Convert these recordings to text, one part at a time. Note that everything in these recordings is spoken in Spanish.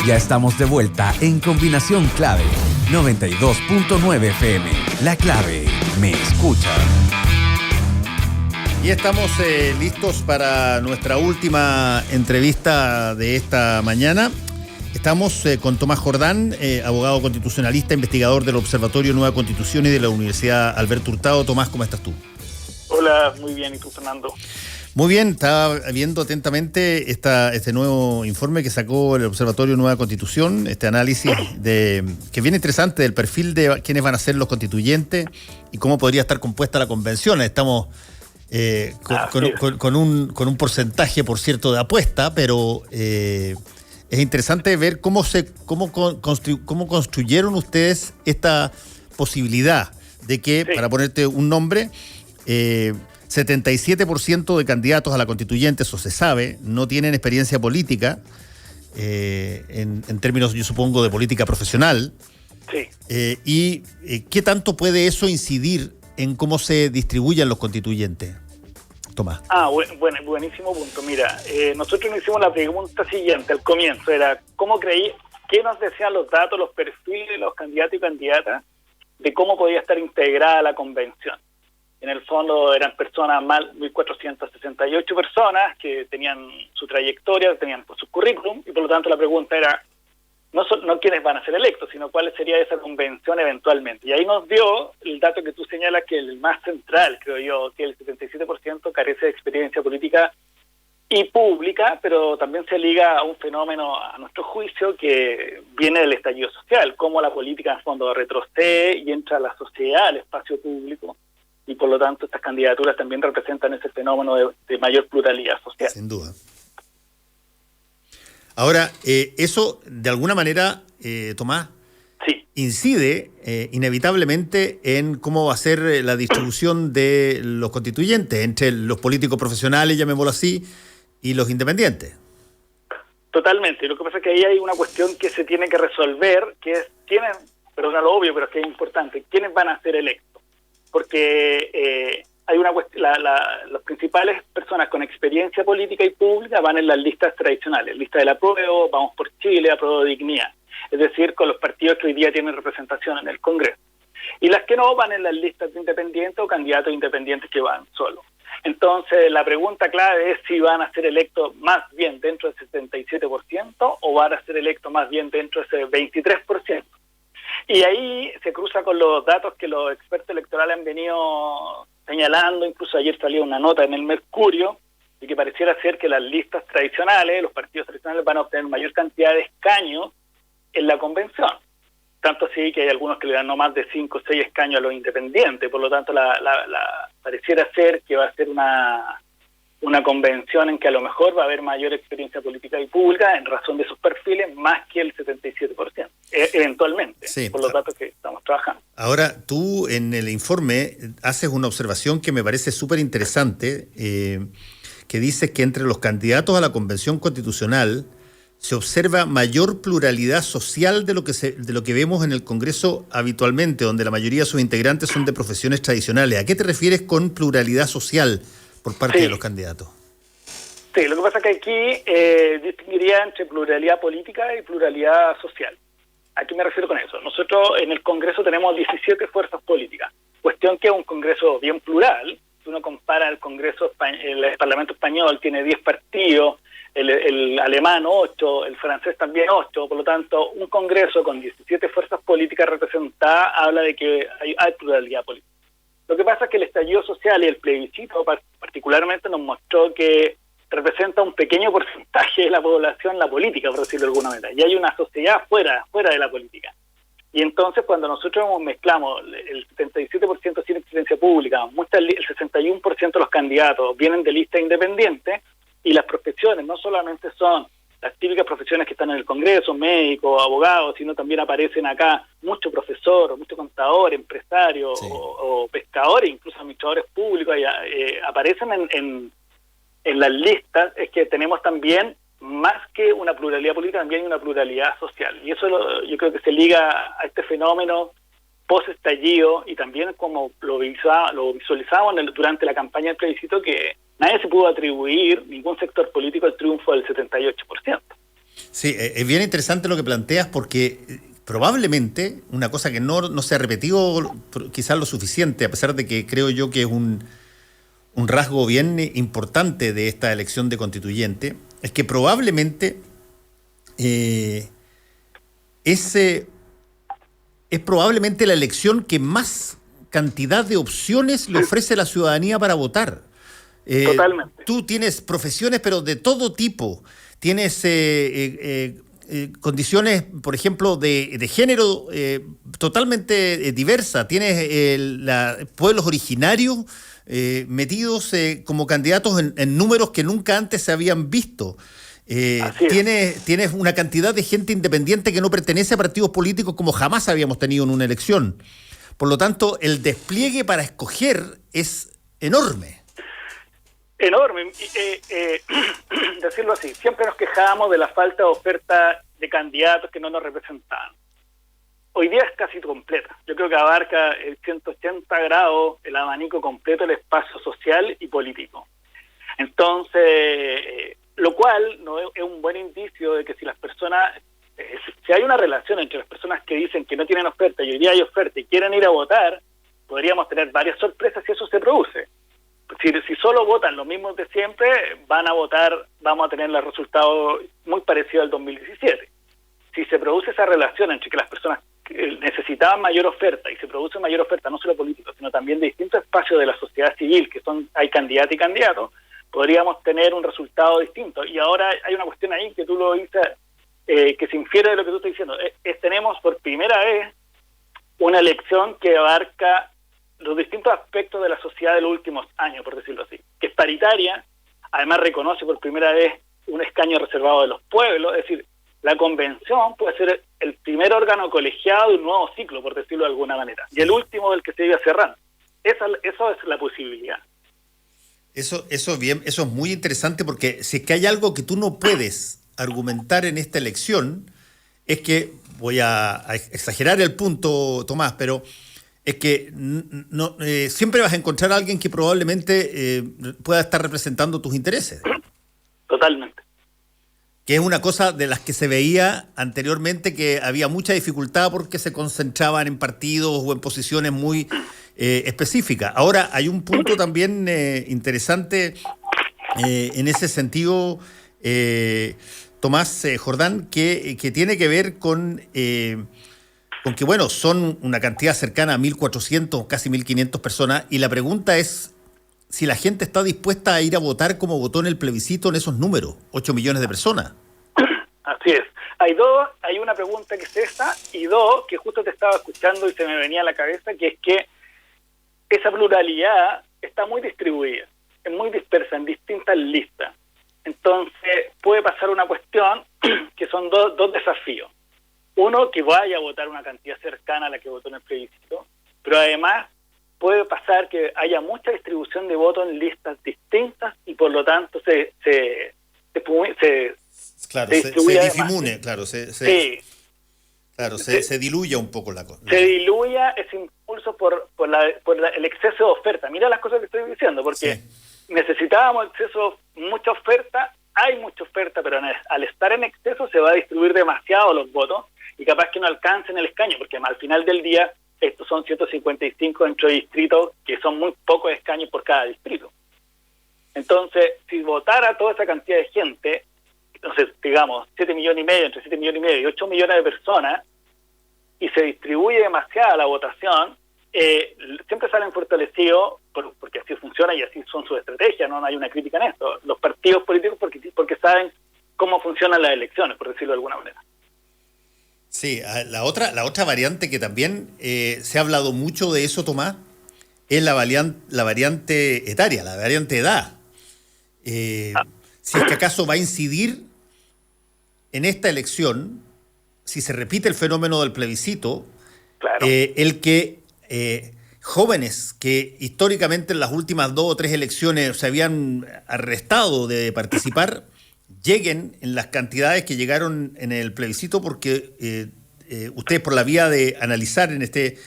Ya estamos de vuelta en Combinación Clave 92.9 FM. La clave me escucha. Y estamos listos para nuestra última entrevista de esta mañana. Estamos con Tomás Jordán, abogado constitucionalista, investigador del Observatorio Nueva Constitución y de la Universidad Alberto Hurtado. Tomás, ¿cómo estás tú? Hola, muy bien. ¿Y tú, Fernando? Muy bien, estaba viendo atentamente este nuevo informe que sacó el Observatorio Nueva Constitución, este análisis que viene interesante del perfil de quiénes van a ser los constituyentes y cómo podría estar compuesta la convención. Estamos con un porcentaje, por cierto, de apuesta, pero es interesante ver cómo construyeron ustedes esta posibilidad de que, para ponerte un nombre, 77% de candidatos a la constituyente, eso se sabe, no tienen experiencia política, en términos, yo supongo, de política profesional. Sí. ¿Y qué tanto puede eso incidir en cómo se distribuyen los constituyentes? Tomás. Buenísimo punto. Mira, nosotros nos hicimos la pregunta siguiente al comienzo, era ¿qué nos decían los datos, los perfiles de los candidatos y candidatas de cómo podía estar integrada la convención? En el fondo eran personas, 1.468 personas que tenían su trayectoria, tenían su currículum, y por lo tanto la pregunta era no quiénes van a ser electos, sino cuál sería esa convención eventualmente. Y ahí nos dio el dato que tú señalas, que el más central, creo yo, que el 77% carece de experiencia política y pública, pero también se liga a un fenómeno, a nuestro juicio, que viene del estallido social, cómo la política en el fondo retrocede y entra a la sociedad, al espacio público, y por lo tanto estas candidaturas también representan ese fenómeno de mayor pluralidad social. Sin duda. Ahora, eso de alguna manera, Tomás, sí, incide inevitablemente en cómo va a ser la distribución de los constituyentes entre los políticos profesionales, llamémoslo así, y los independientes. Totalmente. Lo que pasa es que ahí hay una cuestión que se tiene que resolver, que es perdona lo obvio, pero es que es importante, ¿quiénes van a ser electos? Porque hay una las principales personas con experiencia política y pública van en las listas tradicionales, lista del apruebo, Vamos por Chile, Apruebo Dignidad, es decir, con los partidos que hoy día tienen representación en el Congreso. Y las que no van en las listas de independientes o candidatos independientes que van solos. Entonces, la pregunta clave es si van a ser electos más bien dentro del 77% o van a ser electos más bien dentro de ese 23%. Y ahí se cruza con los datos que los expertos electorales han venido señalando. Incluso ayer salió una nota en el Mercurio de que pareciera ser que las listas tradicionales, los partidos tradicionales, van a obtener mayor cantidad de escaños en la convención. Tanto así que hay algunos que le dan no más de 5 o 6 escaños a los independientes. Por lo tanto, pareciera ser que va a ser una convención en que a lo mejor va a haber mayor experiencia política y pública en razón de sus perfiles, más que el 77%, eventualmente, sí, por los datos que estamos trabajando. Ahora, tú en el informe haces una observación que me parece súper interesante, que dices que entre los candidatos a la Convención Constitucional se observa mayor pluralidad social de lo que vemos en el Congreso habitualmente, donde la mayoría de sus integrantes son de profesiones tradicionales. ¿A qué te refieres con pluralidad social por parte de los candidatos? Sí, lo que pasa es que aquí distinguiría entre pluralidad política y pluralidad social. ¿A qué me refiero con eso? Nosotros en el Congreso tenemos 17 fuerzas políticas, cuestión que es un Congreso bien plural. Si uno compara el Congreso, el Parlamento español tiene 10 partidos, el alemán 8, el francés también 8, por lo tanto, un Congreso con 17 fuerzas políticas representadas habla de que hay pluralidad política. Lo que pasa es que el estallido social y el plebiscito particularmente nos mostró que representa un pequeño porcentaje de la población la política, por decirlo de alguna manera, y hay una sociedad fuera de la política. Y entonces cuando nosotros mezclamos el 77% sin experiencia pública, el 61% de los candidatos vienen de listas independientes, y las profesiones no solamente son las típicas profesiones que están en el Congreso, médicos, abogados, sino también aparecen acá mucho profesor, mucho contador, empresario, sí, o pescadores, incluso administradores públicos, aparecen en las listas. Es que tenemos también, más que una pluralidad política, también hay una pluralidad social. Y eso yo creo que se liga a este fenómeno post-estallido, y también como lo visualizamos durante la campaña del plebiscito, que nadie se pudo atribuir, ningún sector político, el triunfo del 78%. Sí, es bien interesante lo que planteas porque probablemente una cosa que no se ha repetido quizás lo suficiente, a pesar de que creo yo que es un rasgo bien importante de esta elección de constituyente, es que probablemente es probablemente la elección que más cantidad de opciones le ofrece a la ciudadanía para votar. Totalmente. Tú tienes profesiones, pero de todo tipo. Tienes condiciones, por ejemplo, de género totalmente diversa. Tienes pueblos originarios metidos como candidatos en números que nunca antes se habían visto. Tienes una cantidad de gente independiente que no pertenece a partidos políticos como jamás habíamos tenido en una elección. Por lo tanto, el despliegue para escoger es enorme. Enorme. Decirlo así, siempre nos quejábamos de la falta de oferta de candidatos que no nos representaban. Hoy día es casi completa. Yo creo que abarca el 180 grados, el abanico completo del espacio social y político. Entonces, lo cual no es un buen indicio de que si las personas, si hay una relación entre las personas que dicen que no tienen oferta y hoy día hay oferta y quieren ir a votar, podríamos tener varias sorpresas si eso se produce. Si solo votan los mismos de siempre, van a votar, vamos a tener los resultados muy parecidos al 2017. Si se produce esa relación entre que las personas necesitaban mayor oferta y se produce mayor oferta no solo políticos, sino también de distintos espacios de la sociedad civil, que hay candidato y candidato, podríamos tener un resultado distinto. Y ahora hay una cuestión ahí que tú lo dices, que se infiere de lo que tú estás diciendo. Tenemos por primera vez una elección que abarca los distintos aspectos de la sociedad de los últimos años, por decirlo así, que es paritaria, además reconoce por primera vez un escaño reservado de los pueblos, es decir, la convención puede ser el primer órgano colegiado de un nuevo ciclo, por decirlo de alguna manera, y el último del que se iba cerrando. Eso es la posibilidad. Eso es muy interesante porque si es que hay algo que tú no puedes argumentar en esta elección, es que, voy a exagerar el punto, Tomás, pero es que siempre vas a encontrar a alguien que probablemente pueda estar representando tus intereses. Totalmente. Que es una cosa de las que se veía anteriormente, que había mucha dificultad porque se concentraban en partidos o en posiciones muy específicas. Ahora, hay un punto también interesante en ese sentido, Tomás Jordán, que tiene que ver con que, bueno, son una cantidad cercana a 1.400, casi 1.500 personas, y la pregunta es si la gente está dispuesta a ir a votar como votó en el plebiscito en esos números, 8 millones de personas. Así es. Hay una pregunta que es esa, y dos, que justo te estaba escuchando y se me venía a la cabeza, que es que esa pluralidad está muy distribuida, es muy dispersa en distintas listas. Entonces puede pasar una cuestión que son dos desafíos. Uno, que vaya a votar una cantidad cercana a la que votó en el plebiscito, pero además puede pasar que haya mucha distribución de votos en listas distintas y por lo tanto se difumine, claro, se diluya un poco la cosa. Se diluya ese impulso por el exceso de oferta. Mira las cosas que estoy diciendo, porque necesitábamos mucha oferta, hay mucha oferta, pero al estar en exceso se va a distribuir demasiado los votos y capaz que no alcancen el escaño, porque al final del día estos son 155 dentro de distritos que son muy pocos escaños por cada distrito. Entonces, si votara toda esa cantidad de gente, entonces, digamos, 7 millones y medio, entre 7 millones y medio y 8 millones de personas, y se distribuye demasiada la votación, siempre salen fortalecidos, porque así funciona y así son sus estrategias, no hay una crítica en esto. Los partidos políticos porque saben cómo funcionan las elecciones, por decirlo de alguna manera. Sí, la otra variante que también se ha hablado mucho de eso, Tomás, es la variante etaria, la variante edad. Si es que acaso va a incidir en esta elección, si se repite el fenómeno del plebiscito, claro, el que jóvenes que históricamente en las últimas 2 o 3 elecciones se habían arrestado de participar, lleguen en las cantidades que llegaron en el plebiscito, porque ustedes, por la vía de analizar en este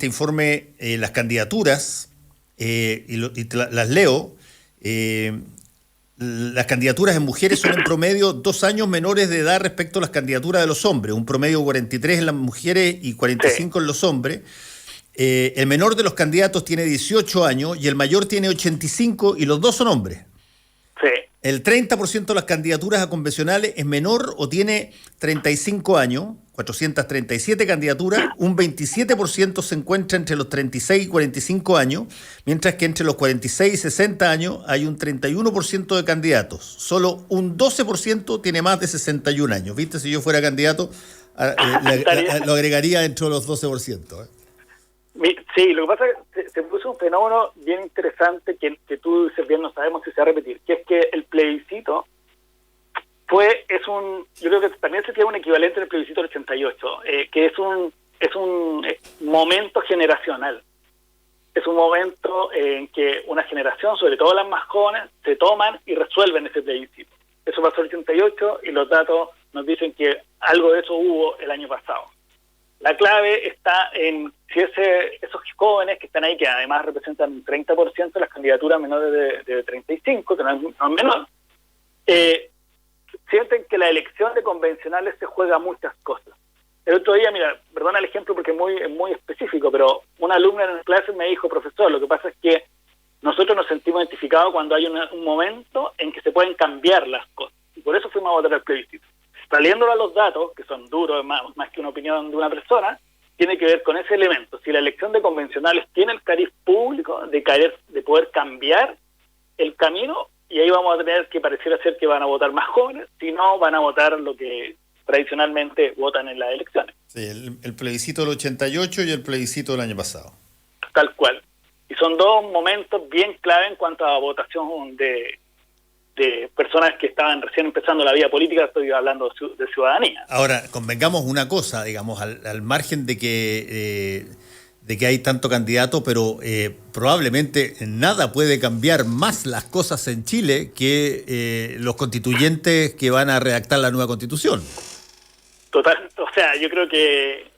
informe las candidaturas, y las leo, las candidaturas en mujeres son en promedio 2 años menores de edad respecto a las candidaturas de los hombres, un promedio 43 en las mujeres y 45 en los hombres. El menor de los candidatos tiene 18 años y el mayor tiene 85 y los dos son hombres. Sí. El 30% de las candidaturas a convencionales es menor o tiene 35 años, 437 candidaturas, un 27% se encuentra entre los 36 y 45 años, mientras que entre los 46 y 60 años hay un 31% de candidatos. Solo un 12% tiene más de 61 años. ¿Viste? Si yo fuera candidato, lo agregaría dentro de los 12%. Sí, lo que pasa es que se puso un fenómeno bien interesante que tú dices bien, no sabemos si se va a repetir, que es que el plebiscito yo creo que también se tiene un equivalente en el plebiscito del 88, que es un momento generacional. Es un momento en que una generación, sobre todo las más jóvenes, se toman y resuelven ese plebiscito. Eso pasó en el 88 y los datos nos dicen que algo de eso hubo el año pasado. La clave está en si esos jóvenes que están ahí, que además representan un 30% de las candidaturas menores de 35, que no es menor, sienten que la elección de convencionales se juega muchas cosas. El otro día, mira, perdona el ejemplo porque es muy específico, pero una alumna en clase me dijo, profesor, lo que pasa es que nosotros nos sentimos identificados cuando hay un momento en que se pueden cambiar las cosas. Y por eso fuimos a votar el plebiscito. Saliéndolo a los datos, que son duros, más que una opinión de una persona, tiene que ver con ese elemento. Si la elección de convencionales tiene el cariz público de poder cambiar el camino, y ahí vamos a tener que pareciera ser que van a votar más jóvenes, si no van a votar lo que tradicionalmente votan en las elecciones. Sí, el plebiscito del 88 y el plebiscito del año pasado. Tal cual. Y son dos momentos bien clave en cuanto a votación de personas que estaban recién empezando la vida política. Estoy hablando de ciudadanía. Ahora, convengamos una cosa, digamos, al margen de que hay tanto candidato, pero probablemente nada puede cambiar más las cosas en Chile que los constituyentes que van a redactar la nueva constitución. Total, o sea, yo creo que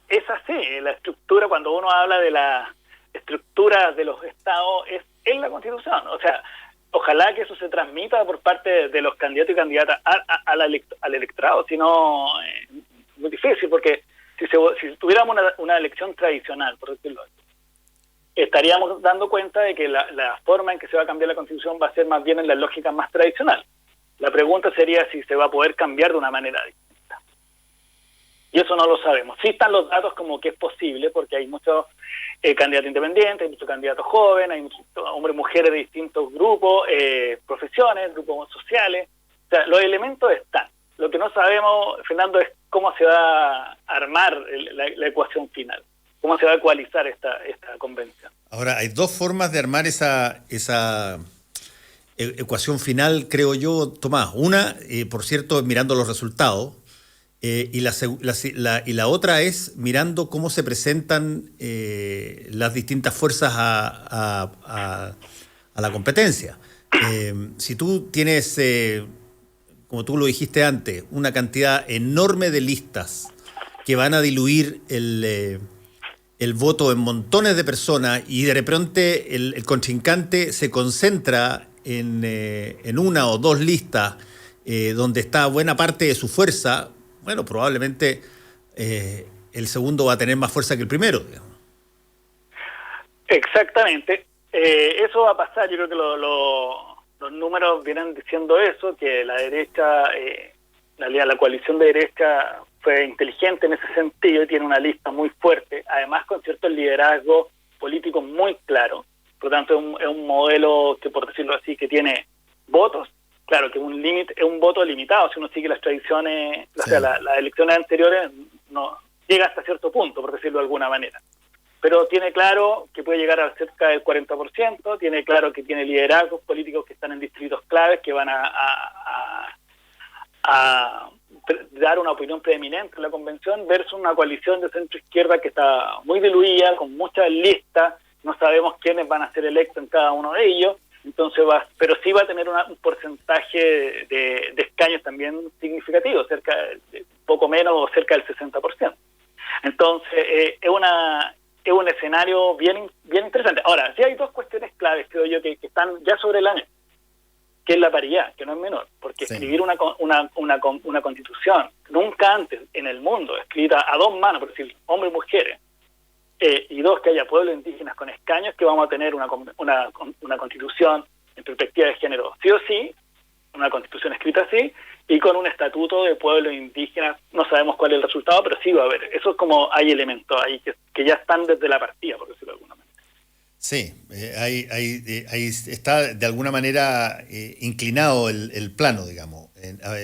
es así, la estructura, cuando uno habla de la estructura de los estados, es en la constitución, o sea, ojalá que eso se transmita por parte de los candidatos y candidatas al electorado, si no, es muy difícil, porque si tuviéramos una elección tradicional, por decirlo así, estaríamos dando cuenta de que la forma en que se va a cambiar la Constitución va a ser más bien en la lógica más tradicional. La pregunta sería si se va a poder cambiar de una manera distinta. Y eso no lo sabemos. Sí están los datos como que es posible, porque hay muchos candidatos independientes, hay muchos candidatos jóvenes, hay muchos hombres y mujeres de distintos grupos, profesiones, grupos sociales. O sea, los elementos están. Lo que no sabemos, Fernando, es cómo se va a armar la ecuación final, cómo se va a ecualizar esta convención. Ahora, hay dos formas de armar esa ecuación final, creo yo, Tomás. Una, por cierto, mirando los resultados, y la otra es mirando cómo se presentan las distintas fuerzas a la competencia. Si tú tienes, como tú lo dijiste antes, una cantidad enorme de listas que van a diluir el voto en montones de personas y de repente el contrincante se concentra en una o dos listas donde está buena parte de su fuerza, bueno, probablemente el segundo va a tener más fuerza que el primero, digamos. Exactamente. Eso va a pasar. Yo creo que los números vienen diciendo eso, que la derecha, la coalición de derecha fue inteligente en ese sentido y tiene una lista muy fuerte, además con cierto liderazgo político muy claro. Por lo tanto, es un modelo que, por decirlo así, que tiene votos. Claro, que es un voto limitado. Si uno sigue las tradiciones, sí. O sea, las elecciones anteriores, no llega hasta cierto punto, por decirlo de alguna manera. Pero tiene claro que puede llegar a cerca del 40%, tiene claro que tiene liderazgos políticos que están en distritos claves, que van a dar una opinión preeminente en la convención, versus una coalición de centro-izquierda que está muy diluida, con muchas listas, no sabemos quiénes van a ser electos en cada uno de ellos, entonces pero sí va a tener un porcentaje de escaños también significativo, cerca de poco menos o cerca del 60%. Entonces es un escenario bien interesante. Ahora, sí hay dos cuestiones claves, creo yo, que están ya sobre la mesa. que es la paridad, que no es menor, porque Sí. escribir una constitución nunca antes en el mundo, escrita a dos manos, por decir, hombres y mujeres, y dos, que haya pueblos indígenas con escaños, que vamos a tener una constitución en perspectiva de género, sí o sí, una constitución escrita así, y con un estatuto de pueblos indígenas, no sabemos cuál es el resultado, pero sí va a haber. Eso es como hay elementos ahí que ya están desde la partida, por decirlo de alguna manera. Sí, ahí está de alguna manera inclinado el plano, digamos.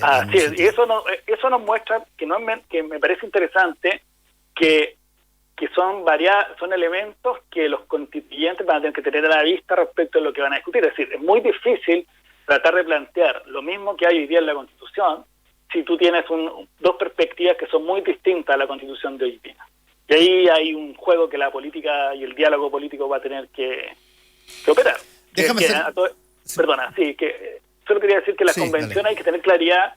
Así es, y eso nos muestra que me parece interesante que son elementos que los constituyentes van a tener que tener a la vista respecto a lo que van a discutir. Es decir, es muy difícil tratar de plantear lo mismo que hay hoy día en la Constitución si tú tienes dos perspectivas que son muy distintas a la Constitución de hoy día. Y ahí hay un juego que la política y el diálogo político va a tener que operar. Solo quería decir que las convenciones hay que tener claridad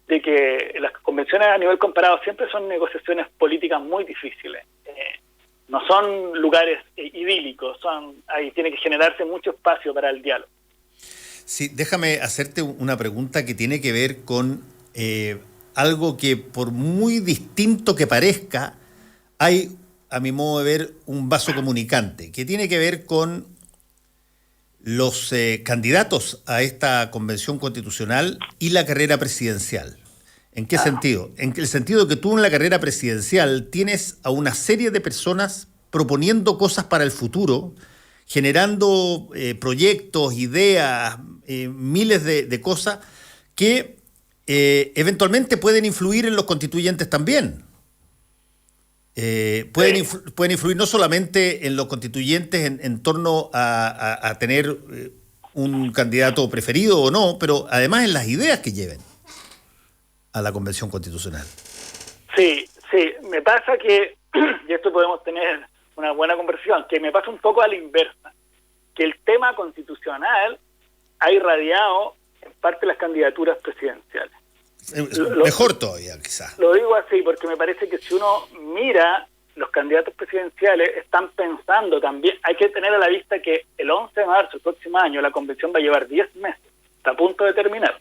de que las convenciones a nivel comparado siempre son negociaciones políticas muy difíciles. No son lugares idílicos, ahí tiene que generarse mucho espacio para el diálogo. Sí, déjame hacerte una pregunta que tiene que ver con algo que, por muy distinto que parezca, hay, a mi modo de ver, un vaso comunicante, que tiene que ver con los candidatos a esta convención constitucional y la carrera presidencial. ¿En qué sentido? En el sentido de que tú en la carrera presidencial tienes a una serie de personas proponiendo cosas para el futuro, generando proyectos, ideas, miles de cosas que eventualmente pueden influir en los constituyentes también. Pueden influir no solamente en los constituyentes en torno a tener un candidato preferido o no, pero además en las ideas que lleven a la Convención Constitucional. Sí, me pasa que, y esto podemos tener una buena conversación, que me pasa un poco a la inversa, que el tema constitucional ha irradiado en parte las candidaturas presidenciales. Mejor todavía, quizás. Lo digo así porque me parece que si uno mira los candidatos presidenciales, están pensando también, hay que tener a la vista que el 11 de marzo, el próximo año, la convención va a llevar 10 meses, está a punto de terminar.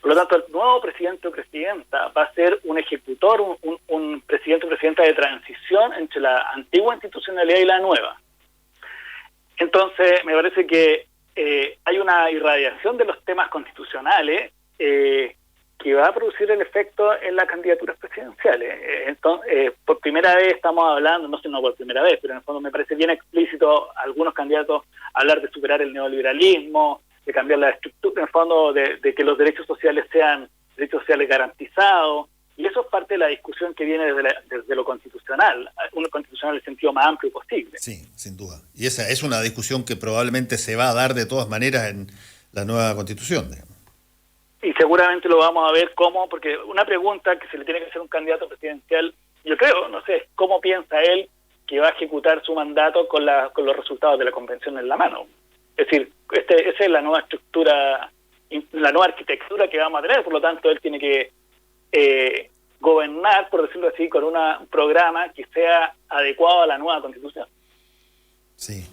Por lo tanto, el nuevo presidente o presidenta va a ser un ejecutor, un presidente o presidenta de transición entre la antigua institucionalidad y la nueva. Entonces, me parece que hay una irradiación de los temas constitucionales que va a producir el efecto en las candidaturas presidenciales. Entonces, por primera vez estamos hablando, no sé, no por primera vez, pero en el fondo me parece bien explícito algunos candidatos hablar de superar el neoliberalismo, de cambiar la estructura, en el fondo de que los derechos sociales sean derechos sociales garantizados, y eso es parte de la discusión que viene desde lo constitucional, un constitucional en el sentido más amplio posible. Sí, sin duda. Y esa es una discusión que probablemente se va a dar de todas maneras en la nueva Constitución, digamos. Y seguramente lo vamos a ver porque una pregunta que se le tiene que hacer a un candidato presidencial, yo creo, no sé, ¿cómo piensa él que va a ejecutar su mandato con los resultados de la convención en la mano? Es decir, esa es la nueva estructura, la nueva arquitectura que vamos a tener, por lo tanto él tiene que gobernar, por decirlo así, con un programa que sea adecuado a la nueva Constitución. Sí.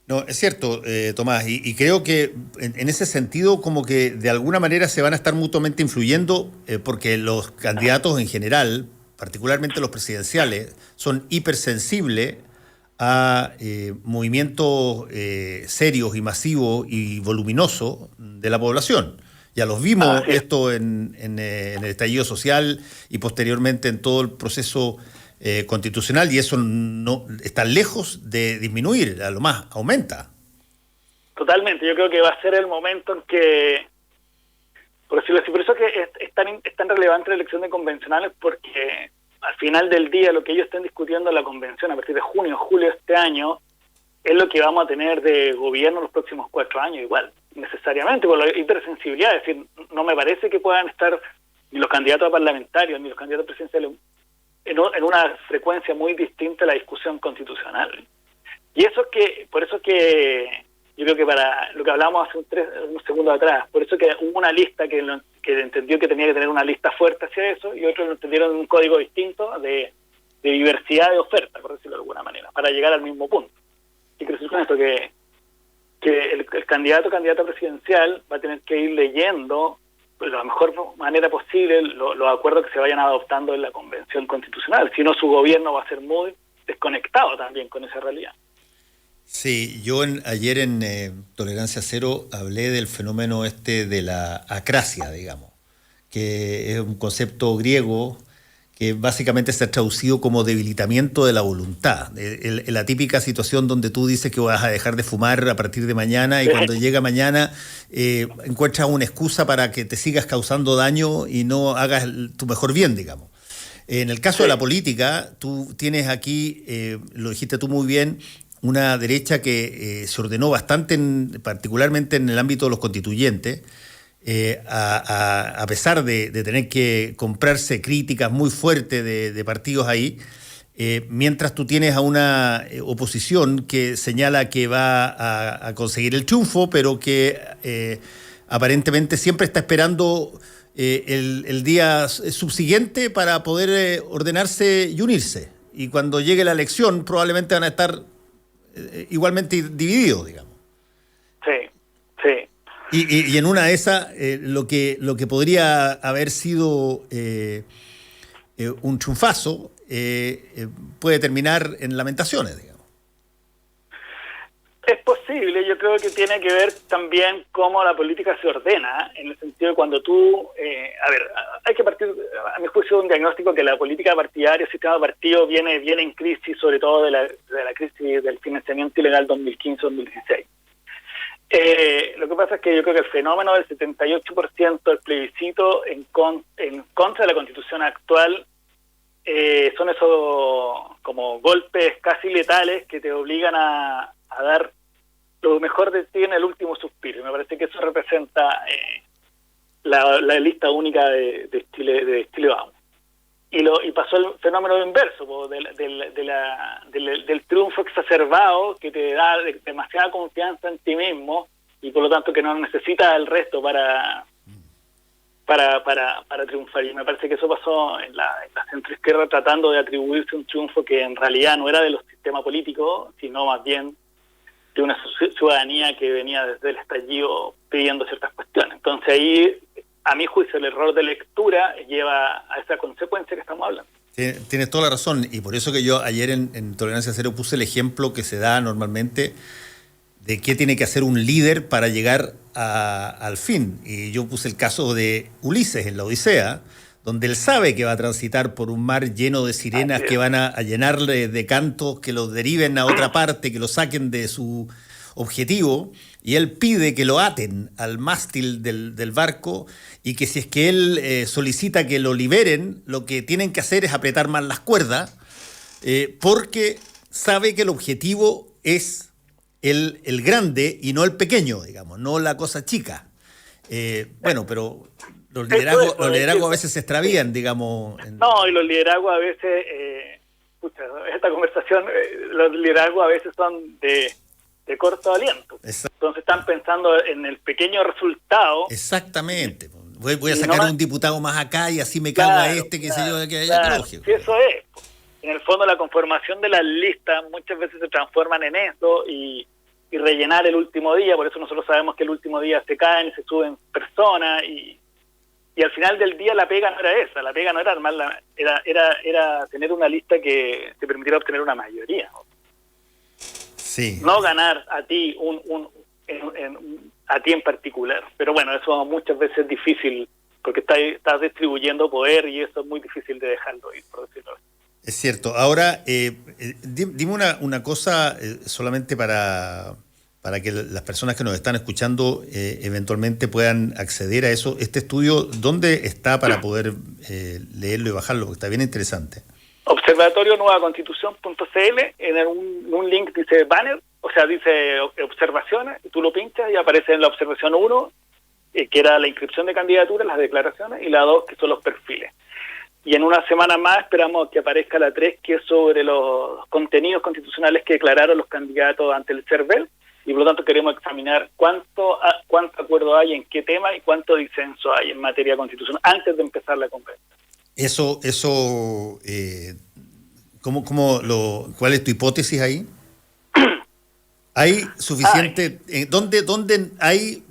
No, es cierto, Tomás, y creo que en ese sentido como que de alguna manera se van a estar mutuamente influyendo porque los candidatos en general, particularmente los presidenciales, son hipersensibles a movimientos serios y masivos y voluminosos de la población. Ya los vimos esto en el estallido social y posteriormente en todo el proceso constitucional, y eso no está lejos de disminuir, a lo más aumenta. Totalmente, yo creo que va a ser el momento en que, por decirlo así, por eso que es tan relevante la elección de convencionales, porque al final del día lo que ellos estén discutiendo en la convención a partir de junio, julio de este año, es lo que vamos a tener de gobierno los próximos 4 años igual, necesariamente, por la hipersensibilidad. Es decir, no me parece que puedan estar ni los candidatos a parlamentarios ni los candidatos presidenciales en una frecuencia muy distinta a la discusión constitucional. Y eso por eso que yo creo que para lo que hablábamos hace unos segundos atrás, por eso que hubo una lista que entendió que tenía que tener una lista fuerte hacia eso, y otros lo entendieron un código distinto de diversidad de oferta, por decirlo de alguna manera, para llegar al mismo punto. Y creo que con esto que que el candidato o candidata presidencial va a tener que ir leyendo de la mejor manera posible los acuerdos que se vayan adoptando en la Convención Constitucional. Si no, su gobierno va a ser muy desconectado también con esa realidad. Sí, yo ayer en Tolerancia Cero hablé del fenómeno de la acrasia, digamos, que es un concepto griego que básicamente se ha traducido como debilitamiento de la voluntad. La típica situación donde tú dices que vas a dejar de fumar a partir de mañana y cuando llega mañana encuentras una excusa para que te sigas causando daño y no hagas tu mejor bien, digamos. En el caso de la política, tú tienes aquí, lo dijiste tú muy bien, una derecha que se ordenó bastante, particularmente en el ámbito de los constituyentes, a pesar de tener que comprarse críticas muy fuertes de partidos ahí, mientras tú tienes a una oposición que señala que va a conseguir el triunfo, pero que aparentemente siempre está esperando el día subsiguiente para poder ordenarse y unirse. Y cuando llegue la elección probablemente van a estar igualmente divididos, digamos. Sí, sí. Y en una de esas, lo que podría haber sido un triunfazo puede terminar en lamentaciones, digamos. Es posible, yo creo que tiene que ver también cómo la política se ordena, en el sentido de cuando tú, hay que partir, a mi juicio, de un diagnóstico que la política partidaria, el sistema de partido viene en crisis, sobre todo de la crisis del financiamiento ilegal 2015-2016. Lo que pasa es que yo creo que el fenómeno del 78% del plebiscito en contra de la Constitución actual son esos como golpes casi letales que te obligan a dar lo mejor de ti en el último suspiro. Y me parece que eso representa la lista única de Chile Vamos. Y pasó el fenómeno inverso, del triunfo exacerbado que te da demasiada confianza en ti mismo y por lo tanto que no necesitas al resto para triunfar. Y me parece que eso pasó en la centroizquierda, tratando de atribuirse un triunfo que en realidad no era de los sistemas políticos, sino más bien de una ciudadanía que venía desde el estallido pidiendo ciertas cuestiones. Entonces ahí, a mi juicio, el error de lectura lleva a esa consecuencia que estamos hablando. Tienes toda la razón, y por eso que yo ayer en Tolerancia Cero puse el ejemplo que se da normalmente de qué tiene que hacer un líder para llegar al fin. Y yo puse el caso de Ulises en la Odisea, donde él sabe que va a transitar por un mar lleno de sirenas que van a llenarle de cantos, que lo deriven a otra parte, que lo saquen de su objetivo, y él pide que lo aten al mástil del barco, y que si es que él solicita que lo liberen, lo que tienen que hacer es apretar más las cuerdas, porque sabe que el objetivo es el grande y no el pequeño, digamos, no la cosa chica. Pero los liderazgos a veces se extravían, digamos. No, y los liderazgos a veces, esta conversación, los liderazgos a veces son de corto aliento. Exacto. Entonces están pensando en el pequeño resultado. Exactamente. Voy a sacar un diputado más acá y así me cago a que sé yo, que haya lógico. Sí, eso es. En el fondo la conformación de las listas muchas veces se transforman en eso y rellenar el último día. Por eso nosotros sabemos que el último día se caen y se suben personas y al final del día la pega no era esa, la pega no era armarla, era tener una lista que te permitiera obtener una mayoría. Sí. No ganar a ti a ti en particular. Pero bueno, eso muchas veces es difícil porque estás distribuyendo poder y eso es muy difícil de dejarlo ir, por decirlo así. Es cierto. Ahora, dime una cosa solamente para que las personas que nos están escuchando eventualmente puedan acceder a eso. Este estudio, ¿dónde está para poder leerlo y bajarlo? Porque está bien interesante. observatorionuevaconstitución.cl, en un link dice banner, o sea, dice observaciones, y tú lo pinchas y aparece en la observación 1, que era la inscripción de candidaturas, las declaraciones, y la 2, que son los perfiles. Y en una semana más esperamos que aparezca la 3, que es sobre los contenidos constitucionales que declararon los candidatos ante el CERVEL, y por lo tanto queremos examinar cuánto acuerdo hay en qué tema y cuánto disenso hay en materia constitucional antes de empezar la conferencia. ¿Cuál es tu hipótesis ahí? ¿Hay suficiente? ¿Dónde hay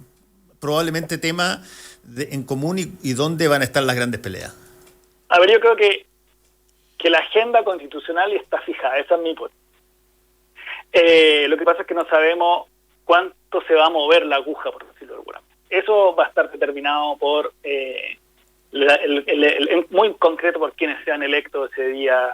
probablemente temas en común y dónde van a estar las grandes peleas? A ver, yo creo que la agenda constitucional está fijada, esa es mi hipótesis. Lo que pasa es que no sabemos cuánto se va a mover la aguja, por decirlo de alguna manera. Eso va a estar determinado por muy concreto por quienes sean electos ese día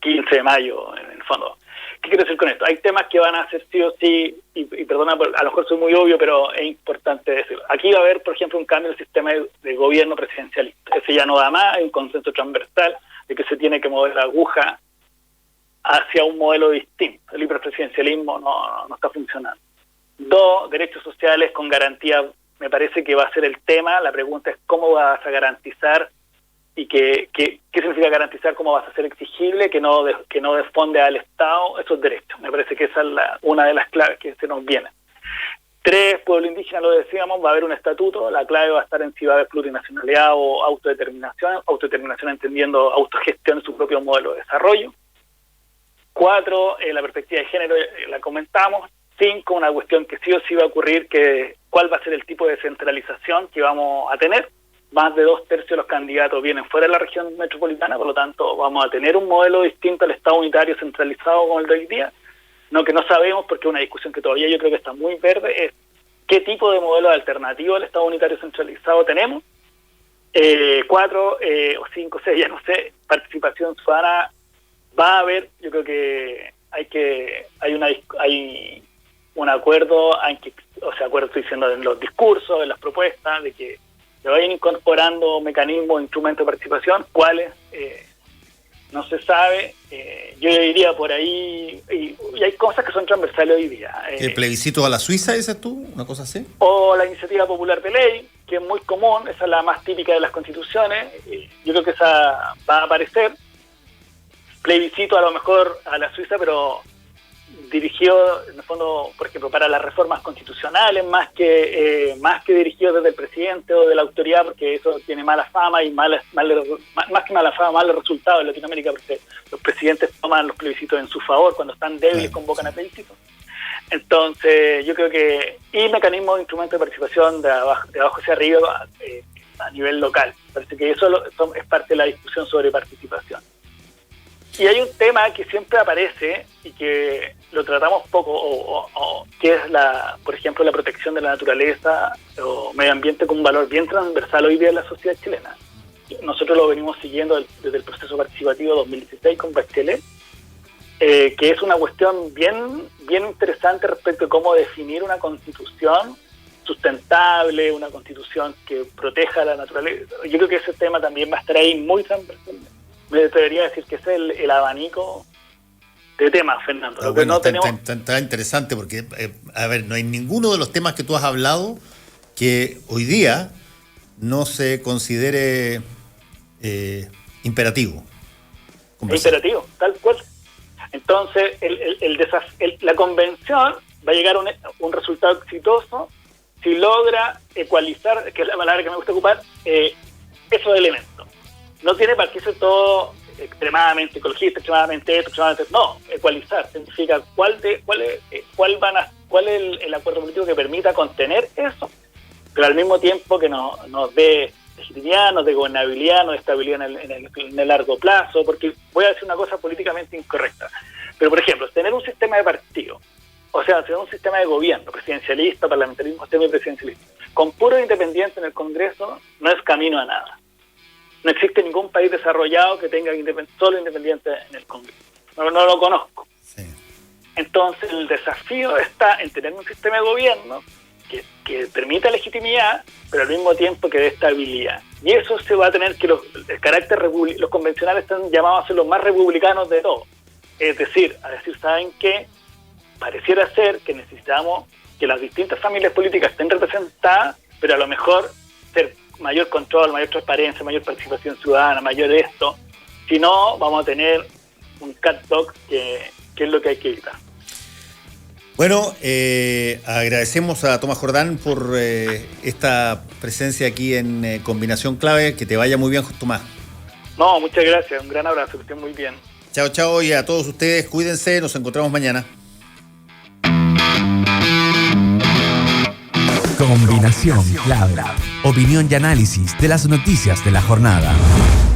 15 de mayo, en el fondo. ¿Qué quiero decir con esto? Hay temas que van a ser sí o sí, y perdona, a lo mejor soy muy obvio, pero es importante decirlo. Aquí va a haber, por ejemplo, un cambio en el sistema de gobierno presidencialista. Ese ya no da más, hay un consenso transversal de que se tiene que mover la aguja hacia un modelo distinto. El hiperpresidencialismo no está funcionando. 2, derechos sociales con garantía, me parece que va a ser el tema. La pregunta es cómo vas a garantizar y qué significa garantizar, cómo vas a ser exigible, que no desfonde al Estado esos derechos. Me parece que esa es una de las claves que se nos viene. 3, pueblo indígena, lo decíamos, va a haber un estatuto, la clave va a estar en si va a haber plurinacionalidad o autodeterminación entendiendo autogestión en su propio modelo de desarrollo. 4, la perspectiva de género, la comentamos. 5, una cuestión que sí o sí va a ocurrir, que cuál va a ser el tipo de centralización que vamos a tener. Más de 2/3 de los candidatos vienen fuera de la región metropolitana, por lo tanto vamos a tener un modelo distinto al Estado unitario centralizado como el de hoy día. Que no sabemos, porque es una discusión que todavía yo creo que está muy verde, es qué tipo de modelo alternativo al Estado unitario centralizado tenemos. 4 o 5, 6, ya no sé, participación ciudadana va a haber. Yo creo que hay un acuerdo, acuerdo estoy diciendo en los discursos, en las propuestas, de que se vayan incorporando mecanismos, instrumentos de participación, cuáles no se sabe. Yo diría por ahí, y hay cosas que son transversales hoy día. ¿El plebiscito a la Suiza, dices tú? ¿Una cosa así? O la iniciativa popular de ley, que es muy común, esa es la más típica de las constituciones. Yo creo que esa va a aparecer. Plebiscito a lo mejor a la Suiza, pero dirigido, en el fondo, por ejemplo, para las reformas constitucionales, más que dirigido desde el presidente o de la autoridad, porque eso tiene mala fama y más que mala fama, malos resultados en Latinoamérica, porque los presidentes toman los plebiscitos en su favor, cuando están débiles convocan a plebiscitos. Entonces, yo creo que, y mecanismos de instrumentos de participación de abajo hacia arriba a nivel local. Parece que eso es parte de la discusión sobre participación. Y hay un tema que siempre aparece y que lo tratamos poco, que es por ejemplo, la protección de la naturaleza o medio ambiente como un valor bien transversal hoy día en la sociedad chilena. Nosotros lo venimos siguiendo desde el proceso participativo 2016 con Bachelet, que es una cuestión bien interesante respecto de cómo definir una constitución sustentable, una constitución que proteja la naturaleza. Yo creo que ese tema también va a estar ahí muy transversal. Me debería decir que ese es el abanico de temas, Fernando. Lo que no tenemos... Está interesante porque, no hay ninguno de los temas que tú has hablado que hoy día no se considere imperativo. Imperativo, tal cual. Entonces, la convención va a llegar a un resultado exitoso si logra ecualizar, que es la palabra que me gusta ocupar, esos elementos. No tiene para qué ser todo extremadamente ecologista, extremadamente esto, extremadamente... No, ecualizar significa cuál es el acuerdo político que permita contener eso, pero al mismo tiempo que nos dé legitimidad, nos dé gobernabilidad, nos dé estabilidad en el largo plazo, porque voy a decir una cosa políticamente incorrecta. Pero, por ejemplo, tener un sistema de partido, o sea, tener un sistema de gobierno, presidencialista, parlamentarismo semipresidencialista, con puros independientes en el Congreso, no es camino a nada. No existe ningún país desarrollado que tenga solo independiente en el Congreso. No lo conozco. Sí. Entonces, el desafío está en tener un sistema de gobierno que permita legitimidad, pero al mismo tiempo que dé estabilidad. Y eso se va a tener que los convencionales están llamados a ser los más republicanos de todos. Es decir, ¿saben qué? Pareciera ser que necesitamos que las distintas familias políticas estén representadas, pero a lo mejor ser mayor control, mayor transparencia, mayor participación ciudadana, mayor esto. Si no, vamos a tener un cat dog que es lo que hay que evitar. Bueno, agradecemos a Tomás Jordán por esta presencia aquí en Combinación Clave. Que te vaya muy bien, Tomás. No, muchas gracias. Un gran abrazo. Que estén muy bien. Chao, chao. Y a todos ustedes, cuídense. Nos encontramos mañana. Combinación clave. Opinión y análisis de las noticias de la jornada.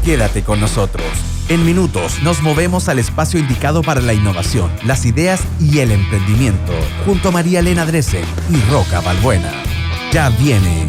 Quédate con nosotros. En minutos nos movemos al espacio indicado para la innovación, las ideas y el emprendimiento, junto a María Elena Dresen y Roca Balbuena. Ya viene